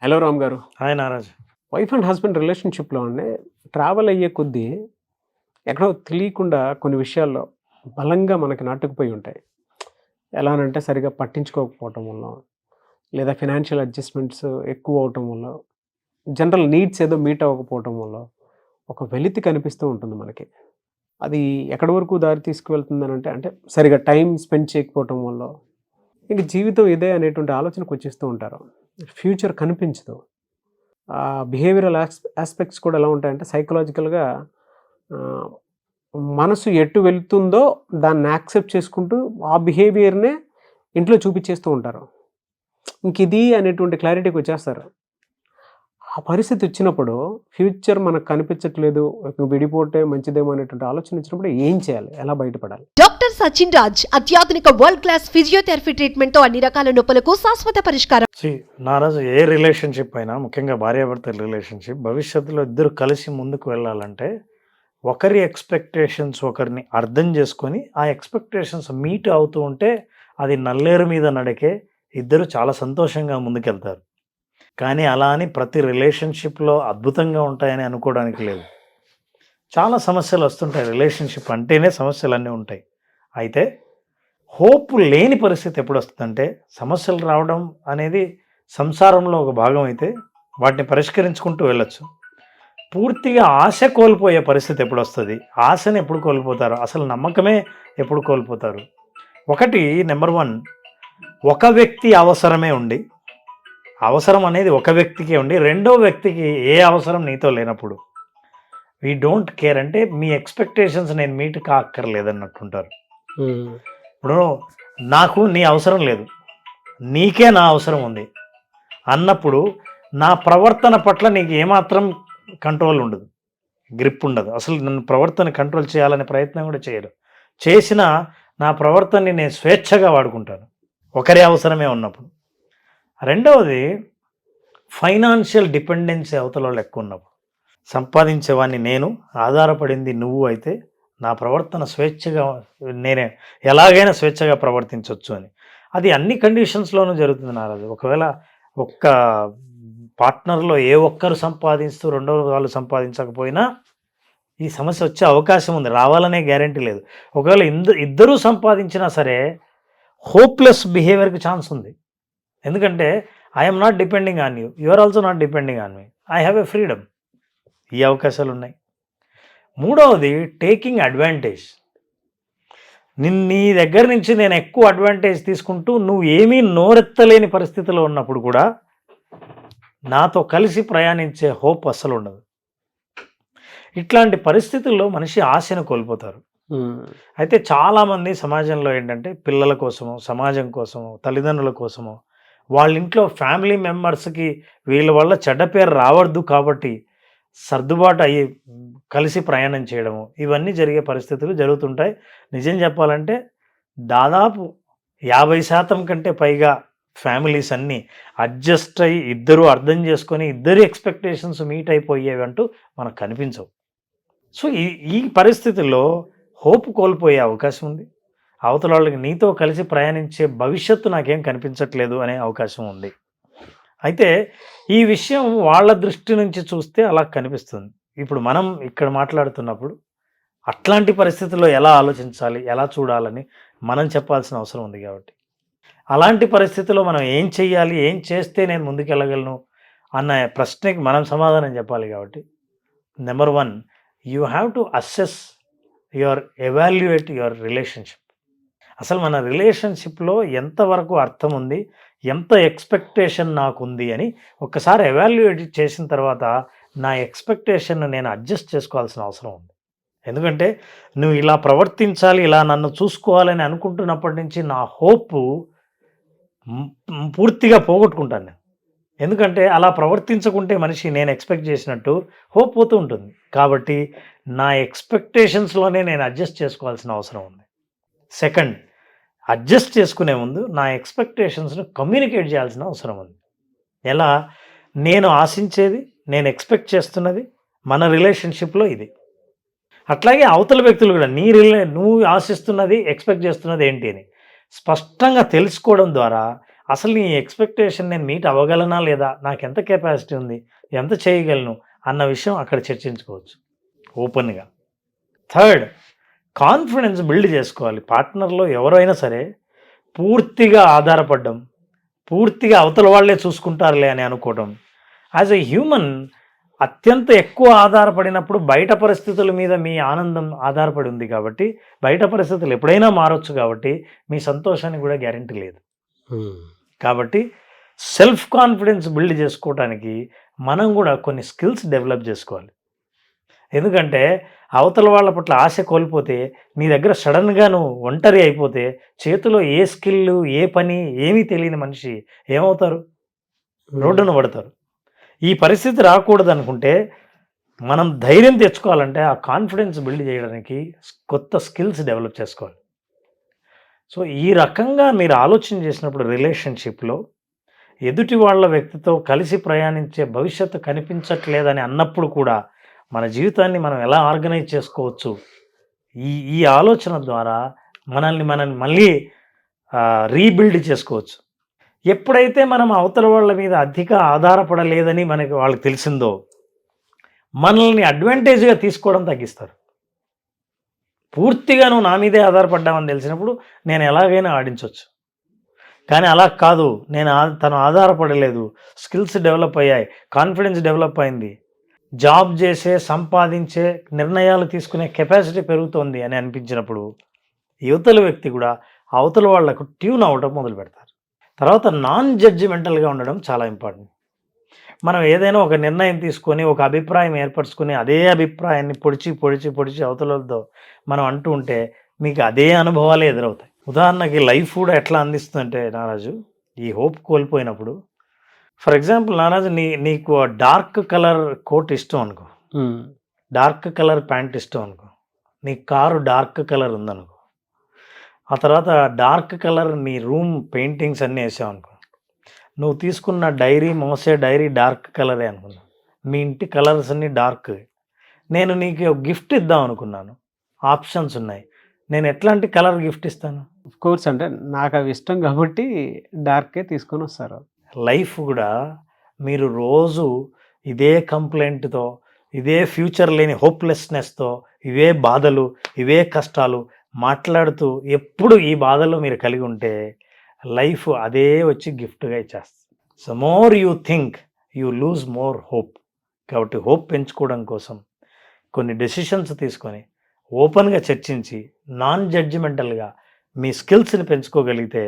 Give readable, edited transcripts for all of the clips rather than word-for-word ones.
Hello Ram గారు. Hi Naraj. Wife and husband రిలేషన్‌షిప్‌లో అండి ట్రావెల్ అయ్యే కొద్దీ ఎక్కడో తెలియకుండా కొన్ని విషయాల్లో బలంగా మనకి నాటుకుపోయి ఉంటాయి. ఎలా అనంటే సరిగ్గా పట్టించుకోకపోవటం వల్లో, లేదా ఫైనాన్షియల్ అడ్జస్ట్‌మెంట్స్ ఎక్కువ అవ్వటం వల్లో, జనరల్ నీడ్స్ ఏదో మీట్ అవ్వకపోవటం వల్లో, ఒక వెలితి కనిపిస్తూ ఉంటుంది మనకి. అది ఎక్కడి వరకు దారి తీసుకువెళ్తుందనంటే అంటే సరిగ్గా టైం స్పెండ్ చేయకపోవటం వల్లో, ఇంక జీవితం ఇదే అనేటువంటి ఆలోచనకొచ్చేస్తూ ఉంటారు. ఫ్యూచర్ కనిపించదు. బిహేవియరల్ యాస్పెక్ట్స్ కూడా ఎలా ఉంటాయంటే సైకలాజికల్‌గా ఆహ్, మనసు ఎటు వెళ్తుందో దాన్ని యాక్సెప్ట్ చేసుకుంటూ ఆ బిహేవియర్‌నే ఇంట్లో చూపిచ్చేస్తూ ఉంటారు. ఇంకిది అనేటువంటి క్లారిటీకొచ్చేస్తారు. ఆ పరిస్థితి వచ్చినప్పుడు ఫ్యూచర్ మనకు కనిపించట్లేదు, విడిపోతే మంచిదేమో అనేటువంటి ఆలోచన వచ్చినప్పుడు ఏం చేయాలి? ఎలా బయటపడాలి? డాక్టర్ సచిన్ రాజ్ అత్యాధునిక వరల్డ్ క్లాస్ ఫిజియోథెరపీ ట్రీట్మెంట్ తో అన్ని రకాల నొప్పులకు శాశ్వత పరిష్కారం. నారాజు, ఏ రిలేషన్షిప్ అయినా, ముఖ్యంగా భార్యాభర్తల రిలేషన్షిప్ భవిష్యత్తులో ఇద్దరు కలిసి ముందుకు వెళ్ళాలంటే ఒకరి ఎక్స్పెక్టేషన్స్ ఒకరిని అర్థం చేసుకొని ఆ ఎక్స్పెక్టేషన్స్ మీట్ అవుతూ ఉంటే అది నల్లేరు మీద నడికే ఇద్దరు చాలా సంతోషంగా ముందుకెళ్తారు. కానీ అలా అని ప్రతి రిలేషన్షిప్లో అద్భుతంగా ఉంటాయని అనుకోవడానికి లేదు. చాలా సమస్యలు వస్తుంటాయి. రిలేషన్షిప్ అంటేనే సమస్యలన్నీ ఉంటాయి. అయితే హోప్ లేని పరిస్థితి ఎప్పుడు వస్తుందంటే, సమస్యలు రావడం అనేది సంసారంలో ఒక భాగం అయితే వాటిని పరిష్కరించుకుంటూ వెళ్ళొచ్చు. పూర్తిగా ఆశ కోల్పోయే పరిస్థితి ఎప్పుడు వస్తుంది, ఆశని ఎప్పుడు కోల్పోతారు, అసలు నమ్మకమే ఎప్పుడు కోల్పోతారు? ఒకటి, నెంబర్ 1, ఒక వ్యక్తి అవసరమే ఉండి, అవసరం అనేది ఒక వ్యక్తికే ఉండి రెండో వ్యక్తికి ఏ అవసరం నీతో లేనప్పుడు వీ డోంట్ కేర్, అంటే మీ ఎక్స్పెక్టేషన్స్ నేను మీట్ కాక్కర్లేదన్నట్టుంటారు. ఇప్పుడు నాకు నీ అవసరం లేదు, నీకే నా అవసరం ఉంది అన్నప్పుడు నా ప్రవర్తన పట్ల నీకు ఏమాత్రం కంట్రోల్ ఉండదు, గ్రిప్ ఉండదు. అసలు నన్ను ప్రవర్తన కంట్రోల్ చేయాలనే ప్రయత్నం కూడా చేయరు. చేసిన నా ప్రవర్తనని నేను స్వేచ్ఛగా వాడుకుంటాను ఒకరి అవసరమే ఉన్నప్పుడు. రెండవది, ఫైనాన్షియల్ డిపెండెన్సీ అవతల వాళ్ళు ఎక్కువ ఉన్నప్పుడు. సంపాదించేవాడిని నేను, ఆధారపడింది నువ్వు అయితే నా ప్రవర్తన స్వేచ్ఛగా, నేనే ఎలాగైనా స్వేచ్ఛగా ప్రవర్తించవచ్చు అని. అది అన్ని కండిషన్స్లోనూ జరుగుతుంది నారాజు. ఒకవేళ ఒక్క పార్ట్నర్లో ఏ ఒక్కరు సంపాదిస్తూ రెండో వాళ్ళు సంపాదించకపోయినా ఈ సమస్య వచ్చే అవకాశం ఉంది, రావాలనే గ్యారంటీ లేదు. ఒకవేళ ఇద్దరూ సంపాదించినా సరే హోప్లెస్ బిహేవియర్కి ఛాన్స్ ఉంది. ఎందుకంటే I'm not depending on you, you are also not depending on me, I have a freedom. ఈ అవకాశాలు ఉన్నాయి. మూడవది, టేకింగ్ అడ్వాంటేజ్. నీ దగ్గర నుంచి నేను ఎక్కువ అడ్వాంటేజ్ తీసుకుంటూ నువ్వు ఏమీ నోరెత్తలేని పరిస్థితిలో ఉన్నప్పుడు కూడా నాతో కలిసి ప్రయాణించే హోప్ అస్సలు ఉండదు. ఇట్లాంటి పరిస్థితుల్లో మనిషి ఆశను కోల్పోతారు. అయితే చాలామంది సమాజంలో ఏంటంటే పిల్లల కోసమో, సమాజం కోసమో, తల్లిదండ్రుల కోసమో, వాళ్ళ ఇంట్లో ఫ్యామిలీ మెంబర్స్కి వీళ్ళ వల్ల చెడ్డ పేరు రావద్దు కాబట్టి సర్దుబాటు అయ్యి కలిసి ప్రయాణం చేయడము, ఇవన్నీ జరిగే పరిస్థితులు జరుగుతుంటాయి. నిజం చెప్పాలంటే దాదాపు 50% కంటే పైగా ఫ్యామిలీస్ అన్నీ అడ్జస్ట్ అయ్యి ఇద్దరు అర్థం చేసుకొని ఇద్దరు ఎక్స్పెక్టేషన్స్ మీట్ అయిపోయేవి అంటూ మనకు కనిపించవు. సో ఈ పరిస్థితుల్లో హోప్ కోల్పోయే అవకాశం ఉంది. అవతల వాళ్ళకి నీతో కలిసి ప్రయాణించే భవిష్యత్తు నాకేం కనిపించట్లేదు అనే అవకాశం ఉంది. అయితే ఈ విషయం వాళ్ళ దృష్టి నుంచి చూస్తే అలా కనిపిస్తుంది. ఇప్పుడు మనం ఇక్కడ మాట్లాడుతున్నప్పుడు అట్లాంటి పరిస్థితుల్లో ఎలా ఆలోచించాలి, ఎలా చూడాలని మనం చెప్పాల్సిన అవసరం ఉంది. కాబట్టి అలాంటి పరిస్థితుల్లో మనం ఏం చెయ్యాలి, ఏం చేస్తే నేను ముందుకెళ్ళగలను అన్న ప్రశ్నకి మనం సమాధానం చెప్పాలి. కాబట్టి number 1, you have to assess evaluate your relationship. అసలు మన రిలేషన్షిప్లో ఎంతవరకు అర్థం ఉంది, ఎంత ఎక్స్పెక్టేషన్ నాకుంది అని ఒక్కసారి ఎవాల్యుయేట్ చేసిన తర్వాత నా ఎక్స్పెక్టేషన్ నేను అడ్జస్ట్ చేసుకోవాల్సిన అవసరం ఉంది. ఎందుకంటే నువ్వు ఇలా ప్రవర్తించాలి, ఇలా నన్ను చూసుకోవాలని అనుకుంటున్నప్పటి నుంచి నా హోప్ పూర్తిగా పోగొట్టుకుంటాను నేను. ఎందుకంటే అలా ప్రవర్తించకుంటే మనిషి నేను ఎక్స్పెక్ట్ చేసినట్టు హోప్ పోతూ ఉంటుంది. కాబట్టి నా ఎక్స్పెక్టేషన్స్లోనే నేను అడ్జస్ట్ చేసుకోవాల్సిన అవసరం ఉంది. సెకండ్, అడ్జస్ట్ చేసుకునే ముందు నా ఎక్స్పెక్టేషన్స్ను కమ్యూనికేట్ చేయాల్సిన అవసరం ఉంది. ఎలా? నేను ఆశించేది, నేను ఎక్స్పెక్ట్ చేస్తున్నది మన రిలేషన్షిప్లో ఇది. అట్లాగే అవతల వ్యక్తులు కూడా నువ్వు ఆశిస్తున్నది, ఎక్స్పెక్ట్ చేస్తున్నది ఏంటి అని స్పష్టంగా తెలుసుకోవడం ద్వారా అసలు నీ ఎక్స్పెక్టేషన్ నేను మీట్ అవ్వగలనా లేదా, నాకు ఎంత కెపాసిటీ ఉంది, ఎంత చేయగలను అన్న విషయం అక్కడ చర్చించుకోవచ్చు ఓపెన్గా. థర్డ్, కాన్ఫిడెన్స్ బిల్డ్ చేసుకోవాలి. పార్ట్నర్లో ఎవరైనా సరే పూర్తిగా ఆధారపడడం, పూర్తిగా అవతల వాళ్ళే చూసుకుంటారులే అని అనుకోవడం. యాజ్ ఎ హ్యూమన్ అత్యంత ఎక్కువ ఆధారపడినప్పుడు బయట పరిస్థితుల మీద మీ ఆనందం ఆధారపడి ఉంది కాబట్టి, బయట పరిస్థితులు ఎప్పుడైనా మారొచ్చు కాబట్టి మీ సంతోషానికి కూడా గ్యారెంటీ లేదు. కాబట్టి సెల్ఫ్ కాన్ఫిడెన్స్ బిల్డ్ చేసుకోవడానికి మనం కూడా కొన్ని స్కిల్స్ డెవలప్ చేసుకోవాలి. ఎందుకంటే అవతల వాళ్ళ పట్ల ఆశ కోల్పోతే, నీ దగ్గర సడన్గా నువ్వు ఒంటరి అయిపోతే, చేతిలో ఏ స్కిల్, ఏ పని ఏమీ తెలియని మనిషి ఏమవుతారు? రోడ్డున పడతారు. ఈ పరిస్థితి రాకూడదు అనుకుంటే మనం ధైర్యం తెచ్చుకోవాలంటే ఆ కాన్ఫిడెన్స్ బిల్డ్ చేయడానికి కొత్త స్కిల్స్ డెవలప్ చేసుకోవాలి. సో ఈ రకంగా మీరు ఆలోచన చేసినప్పుడు రిలేషన్షిప్లో ఎదుటి వాళ్ళ వ్యక్తితో కలిసి ప్రయాణించే భవిష్యత్తు కనిపించట్లేదని అన్నప్పుడు కూడా మన జీవితాన్ని మనం ఎలా ఆర్గనైజ్ చేసుకోవచ్చు, ఈ ఆలోచన ద్వారా మనల్ని మళ్ళీ రీబిల్డ్ చేసుకోవచ్చు. ఎప్పుడైతే మనం అవతల వాళ్ళ మీద అధిక ఆధారపడలేదని మనకి వాళ్ళకి తెలిసిందో, మనల్ని అడ్వాంటేజ్గా తీసుకోవడం తగ్గిస్తారు. పూర్తిగా నువ్వు నా మీదే ఆధారపడ్డామని తెలిసినప్పుడు నేను ఎలాగైనా ఆడించవచ్చు. కానీ అలా కాదు, తను ఆధారపడలేదు, స్కిల్స్ డెవలప్ అయ్యాయి, కాన్ఫిడెన్స్ డెవలప్ అయింది, జాబ్ చేసే సంపాదించే నిర్ణయాలు తీసుకునే కెపాసిటీ పెరుగుతోంది అని అనిపించినప్పుడు యువతల వ్యక్తి కూడా అవతల వాళ్లకు ట్యూన్ అవ్వడం మొదలు పెడతారు. తర్వాత నాన్ జడ్జిమెంటల్గా ఉండడం చాలా ఇంపార్టెంట్. మనం ఏదైనా ఒక నిర్ణయం తీసుకొని ఒక అభిప్రాయం ఏర్పరచుకొని అదే అభిప్రాయాన్ని పొడిచి అవతలతో మనం అంటూ ఉంటే మీకు అదే అనుభవాలే ఎదురవుతాయి. ఉదాహరణకి లైఫ్ కూడా ఎట్లా అందిస్తుందంటే నారాజు, ఈ హోప్ కోల్పోయినప్పుడు, ఫర్ ఎగ్జాంపుల్ నారాజు, నీకు డార్క్ కలర్ కోట్ ఇష్టం అనుకో, డార్క్ కలర్ ప్యాంట్ ఇష్టం అనుకో, నీ కారు డార్క్ కలర్ ఉందనుకో, ఆ తర్వాత డార్క్ కలర్ నీ రూమ్ పెయింటింగ్స్ అన్నీ వేసావు అనుకో, నువ్వు తీసుకున్న మోసే డైరీ డార్క్ కలరే అనుకున్నా, మీ ఇంటి కలర్స్ అన్నీ డార్క్. నేను నీకు ఒక గిఫ్ట్ ఇద్దాం అనుకున్నాను, ఆప్షన్స్ ఉన్నాయి, నేను ఎట్లాంటి కలర్ గిఫ్ట్ ఇస్తాను? కోర్స్ అంటే నాకు అవి ఇష్టం కాబట్టి డార్కే తీసుకొని వస్తారు. లైఫ్ కూడా మీరు రోజు ఇదే కంప్లైంట్తో, ఇదే ఫ్యూచర్ లేని హోప్లెస్నెస్తో, ఇవే బాధలు, ఇవే కష్టాలు మాట్లాడుతూ ఎప్పుడు ఈ బాధలు మీరు కలిగి ఉంటే లైఫ్ అదే వచ్చి గిఫ్ట్గా ఇచ్చేస్తుంది. So more you think you lose more hope. కాబట్టి హోప్ పెంచుకోవడం కోసం కొన్ని డెసిషన్స్ తీసుకొని ఓపెన్గా చర్చించి నాన్ జడ్జిమెంటల్గా మీ స్కిల్స్ని పెంచుకోగలిగితే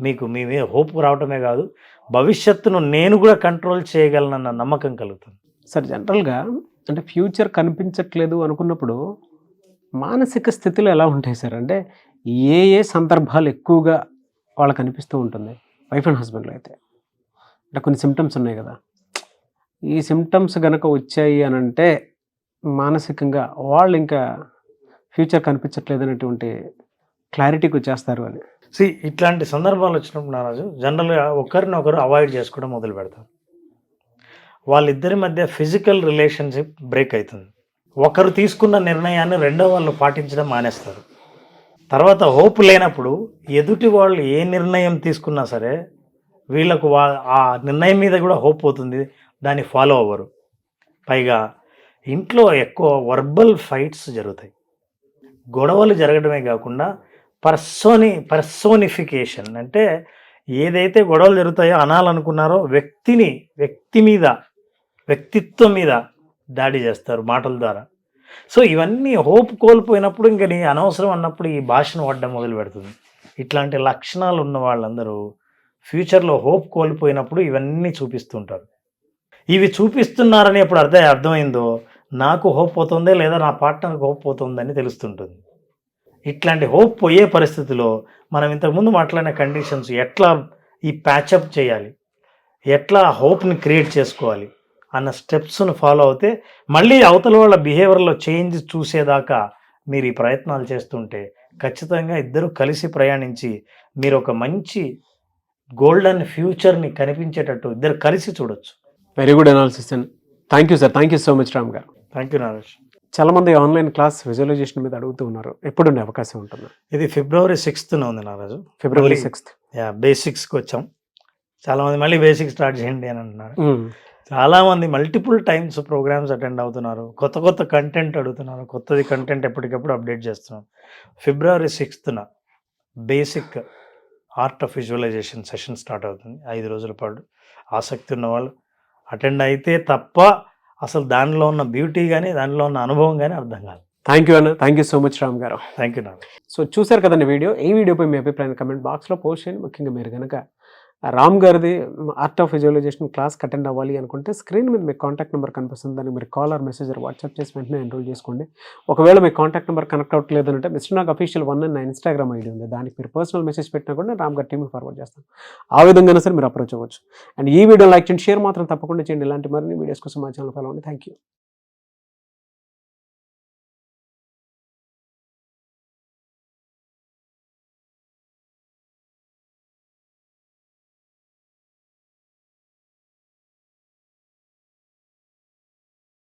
మీకు మీ మీద హోప్ రావటమే కాదు, భవిష్యత్తును నేను కూడా కంట్రోల్ చేయగలనన్న నమ్మకం కలుగుతుంది. సార్ జనరల్గా అంటే ఫ్యూచర్ కనిపించట్లేదు అనుకున్నప్పుడు మానసిక స్థితిలో ఎలా ఉంటాయి సార్? అంటే ఏ సందర్భాలు ఎక్కువగా వాళ్ళకి అనిపిస్తూ ఉంటుంది వైఫ్ అండ్ హస్బెండ్లో అయితే? అంటే కొన్ని సిమ్టమ్స్ ఉన్నాయి కదా, ఈ సిమ్టమ్స్ కనుక వచ్చాయి అని అంటే మానసికంగా వాళ్ళు ఇంకా ఫ్యూచర్ కనిపించట్లేదు అనేటువంటి క్లారిటీకి వచ్చేస్తారు అని. ఇట్లాంటి సందర్భాలు వచ్చినప్పుడు నారాజు జనరల్గా ఒకరినొకరు అవాయిడ్ చేసుకోవడం మొదలు పెడతారు. వాళ్ళిద్దరి మధ్య ఫిజికల్ రిలేషన్షిప్ బ్రేక్ అవుతుంది. ఒకరు తీసుకున్న నిర్ణయాన్ని రెండో వాళ్ళు పాటించడం మానేస్తారు. తర్వాత హోప్ లేనప్పుడు ఎదుటి వాళ్ళు ఏ నిర్ణయం తీసుకున్నా సరే వీళ్ళకు ఆ నిర్ణయం మీద కూడా హోప్ పోతుంది, దాన్ని ఫాలో అవ్వరు. పైగా ఇంట్లో ఎక్కువ వర్బల్ ఫైట్స్ జరుగుతాయి. గొడవలు జరగడమే కాకుండా పర్సోనిఫికేషన్, అంటే ఏదైతే గొడవలు జరుగుతాయో అనాలనుకున్నారో వ్యక్తిత్వం మీద దాడి చేస్తారు మాటల ద్వారా. సో ఇవన్నీ హోప్ కోల్పోయినప్పుడు ఇంకా నీ అనవసరం అన్నప్పుడు ఈ భాషను వాడడం మొదలు పెడుతుంది. ఇట్లాంటి లక్షణాలు ఉన్న వాళ్ళందరూ ఫ్యూచర్లో హోప్ కోల్పోయినప్పుడు ఇవన్నీ చూపిస్తుంటారు. ఇవి చూపిస్తున్నారని ఎప్పుడు అర్థమైందో నాకు హోప్ పోతుందే లేదా నా పార్ట్నర్కి హోప్ పోతుందని తెలుస్తుంటుంది. ఇట్లాంటి హోప్ పోయే పరిస్థితిలో మనం ఇంతకుముందు మాట్లాడిన కండిషన్స్ ఎట్లా ఈ ప్యాచప్ చేయాలి, ఎట్లా హోప్ని క్రియేట్ చేసుకోవాలి అన్న స్టెప్స్ను ఫాలో అవుతే మళ్ళీ అవతల వాళ్ళ బిహేవియర్లో చేంజ్ చూసేదాకా మీరు ఈ ప్రయత్నాలు చేస్తుంటే ఖచ్చితంగా ఇద్దరు కలిసి ప్రయాణించి మీరు ఒక మంచి గోల్డెన్ ఫ్యూచర్ని కనిపించేటట్టు ఇద్దరు కలిసి చూడొచ్చు. Very good analysis and thank you sir. Thank you so much Ram garu. Thank you Naresh. చాలామంది ఆన్లైన్ క్లాస్ విజువలైజేషన్ మీద అడుగుతూ ఉన్నారు, ఎప్పుడు ఉండే అవకాశం ఉంటుంది? ఇది February 6th ఉంది నారాజు. February 6th బేసిక్స్కి వచ్చాం. చాలామంది మళ్ళీ బేసిక్ స్టార్ట్ చేయండి అని అంటున్నారు. చాలామంది మల్టిపుల్ టైమ్స్ ప్రోగ్రామ్స్ అటెండ్ అవుతున్నారు, కొత్త కంటెంట్ అడుగుతున్నారు, కొత్తది కంటెంట్ ఎప్పటికప్పుడు అప్డేట్ చేస్తున్నాం. February 6th basic art of visualisation session start అవుతుంది. 5 రోజుల పాటు ఆసక్తి ఉన్న వాళ్ళు అటెండ్ అయితే తప్ప అసలు దానిలో ఉన్న బ్యూటీ కానీ దానిలో ఉన్న అనుభవం కానీ అర్థం కాదు. థ్యాంక్ యూ అన్న, thank you so much Ram garu. Thank you నాన్న. సో చూశారు కదండి వీడియో. ఈ వీడియోపై మీ అభిప్రాయం కమెంట్ బాక్స్లో పోస్ట్ చేయండి. ముఖ్యంగా మీరు కనుక రామ్ గారిది art of visualisation class attend అవ్వాలి అనుకుంటే స్క్రీన్ మీద మీకు కాంటాక్ట్ నెంబర్ కనిపిస్తుంది, దానికి మీరు కాల్ ఆర్ మెసేజ్ వాట్సాప్ చేసి వెంటనే ఎన్రోల్ చేసుకోండి. ఒకవేళ మీ కాంటాక్ట్ నెంబర్ కనెక్ట్ అవ్వట్లేదు అంటే మిస్టర్ నాగ్ అఫీషియల్ 1 అని నా ఇన్స్టాగ్రామ్ ఐడి ఉంది, దానికి మీరు పర్సనల్ మెసేజ్ పెట్టినా కూడా నేను రామ్ గారి టీమ్కి ఫార్వర్డ్ చేస్తాను. ఆ విధంగా సరే మీరు అప్రోచ్ అవ్వచ్చు. అండ్ ఈ వీడియో లైక్ చేయండి, షేర్ మాత్రం తప్పకుండా చేయండి. ఇలాంటి మరిన్ని వీడియోస్ కోసం మా ఛానల్ ఫాలో అవ్వండి. Thank you.